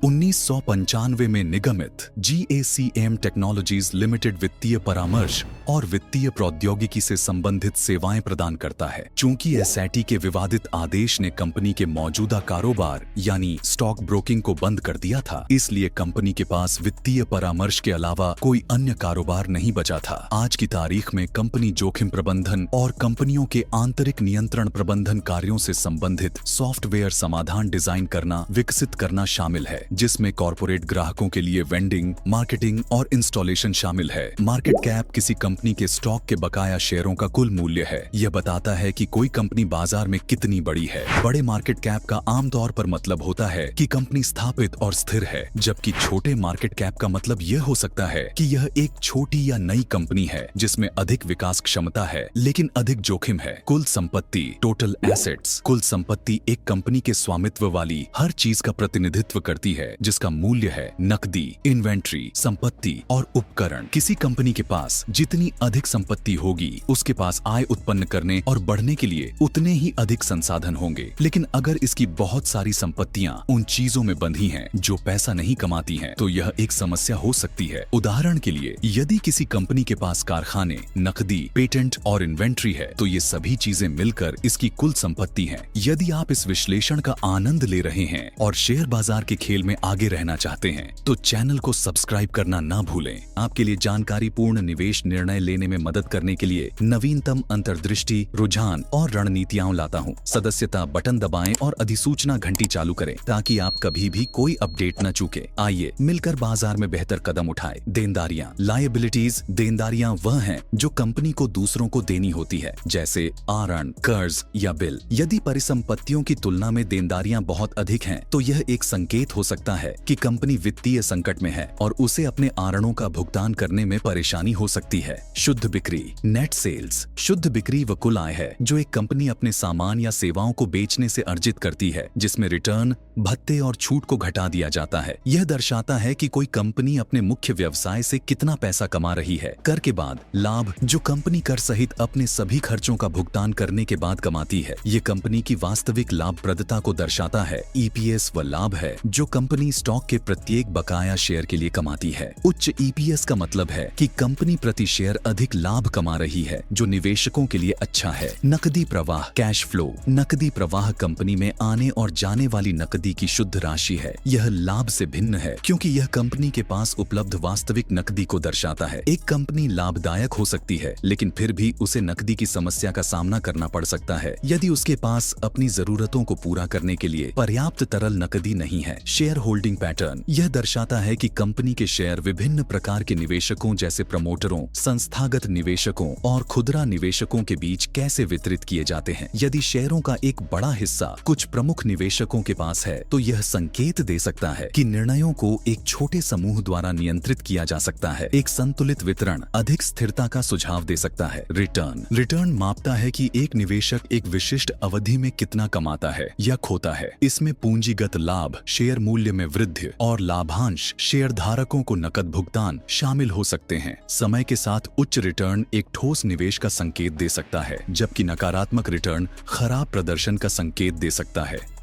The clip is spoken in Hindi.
1995 में निगमित GACM टेक्नोलॉजीज लिमिटेड वित्तीय परामर्श और वित्तीय प्रौद्योगिकी से संबंधित सेवाएं प्रदान करता है। चूंकि SIT के विवादित आदेश ने कंपनी के मौजूदा कारोबार यानी स्टॉक ब्रोकिंग को बंद कर दिया था, इसलिए कंपनी के पास वित्तीय परामर्श के अलावा कोई अन्य कारोबार नहीं बचा था। आज की तारीख में कंपनी जोखिम प्रबंधन और कंपनियों के आंतरिक नियंत्रण प्रबंधन कार्यों से संबंधित सॉफ्टवेयर समाधान डिजाइन करना, विकसित करना शामिल है, जिसमें कॉर्पोरेट ग्राहकों के लिए वेंडिंग, मार्केटिंग और इंस्टॉलेशन शामिल है। मार्केट कैप किसी कंपनी के स्टॉक के बकाया शेयरों का कुल मूल्य है। यह बताता है कि कोई कंपनी बाजार में कितनी बड़ी है। बड़े मार्केट कैप का आमतौर पर मतलब होता है कि कंपनी स्थापित और स्थिर है, जबकि छोटे मार्केट कैप का मतलब यह हो सकता है कि यह एक छोटी या नई कंपनी है जिसमें अधिक विकास क्षमता है लेकिन अधिक जोखिम है। कुल संपत्ति, टोटल एसेट्स। कुल संपत्ति एक कंपनी के स्वामित्व वाली हर चीज का प्रतिनिधित्व करती है जिसका मूल्य है नकदी, इन्वेंट्री, संपत्ति और उपकरण। किसी कंपनी के पास जितनी अधिक संपत्ति होगी, उसके पास आय उत्पन्न करने और बढ़ने के लिए उतने ही अधिक संसाधन होंगे। लेकिन अगर इसकी बहुत सारी संपत्तियां उन चीजों में बंधी हैं जो पैसा नहीं कमाती हैं, तो यह एक समस्या हो सकती है। उदाहरण के लिए, यदि किसी कंपनी के पास कारखाने, नकदी, पेटेंट और इन्वेंट्री है, तो ये सभी चीजें मिलकर इसकी कुल संपत्ति हैं। यदि आप इस विश्लेषण का आनंद ले रहे हैं और शेयर बाजार के खेल में आगे रहना चाहते हैं, तो चैनल को सब्सक्राइब करना ना भूलें। आपके लिए जानकारीपूर्ण निवेश निर्णय लेने में मदद करने के लिए नवीनतम अंतर्दृष्टि, रुझान और रणनीतियां लाता हूं। सदस्यता बटन दबाएं और अधिसूचना घंटी चालू करें ताकि आप कभी भी कोई अपडेट न चूकें। आइए मिलकर बाजार में बेहतर कदम उठाएं। देनदारियां, लायबिलिटीज। देनदारियां वह हैं जो कंपनी को दूसरों को देनी होती है, जैसे आरण, कर्ज या बिल। यदि परिसंपत्तियों की तुलना में देनदारियां बहुत अधिक हैं, तो यह एक संकेत हो सकता है कि कंपनी वित्तीय संकट में है और उसे अपने आरणों का भुगतान करने में परेशानी हो सकती है। शुद्ध बिक्री, नेट सेल्स। शुद्ध बिक्री वह कुल आय है जो एक कंपनी अपने सामान या सेवाओं को बेचने से अर्जित करती है, जिसमें रिटर्न, भत्ते और छूट को घटा दिया जाता है। यह दर्शाता है कि कोई कंपनी अपने मुख्य व्यवसाय से कितना पैसा कमा रही है। कर के बाद लाभ, जो कंपनी कर सहित अपने सभी खर्चों का भुगतान करने के बाद कमाती है। ये कंपनी की वास्तविक लाभप्रदता को दर्शाता है। EPS वह लाभ है जो कंपनी स्टॉक के प्रत्येक बकाया शेयर के लिए कमाती है। उच्च EPS का मतलब है कि कंपनी प्रति शेयर अधिक लाभ कमा रही है, जो निवेशकों के लिए अच्छा है। नकदी प्रवाह, कैश फ्लो। नकदी प्रवाह कंपनी में आने और जाने वाली नकदी की शुद्ध राशि है। यह लाभ से भिन्न है क्योंकि यह कंपनी के पास उपलब्ध वास्तविक नकदी को दर्शाता है। एक कंपनी लाभदायक हो सकती है, लेकिन फिर भी उसे नकदी की समस्या का सामना करना पड़ सकता है यदि उसके पास अपनी जरूरतों को पूरा करने के लिए पर्याप्त तरल नकदी नहीं है। Share holding pattern. यह दर्शाता है कि कंपनी के शेयर विभिन्न प्रकार के निवेशकों जैसे प्रमोटरों, संस्थागत निवेशकों और खुदरा निवेशकों के बीच कैसे वितरित किए जाते हैं। यदि शेयरों का एक बड़ा हिस्सा कुछ प्रमुख निवेशकों के पास है, तो यह संकेत दे सकता है कि निर्णयों को एक छोटे समूह द्वारा नियंत्रित किया जा सकता है। एक संतुलित वितरण अधिक स्थिरता का सुझाव दे सकता है। रिटर्न मापता है कि एक निवेशक एक विशिष्ट अवधि में कितना कमाता है या खोता है। इसमें पूंजीगत लाभ, शेयर मूल्य में वृद्धि और लाभांश, शेयर धारकों को नकद भुगतान शामिल हो सकते हैं। समय के साथ उच्च रिटर्न एक ठोस निवेश का संकेत दे सकता है, जबकि नकारात्मक रिटर्न खराब प्रदर्शन का संकेत दे सकता है।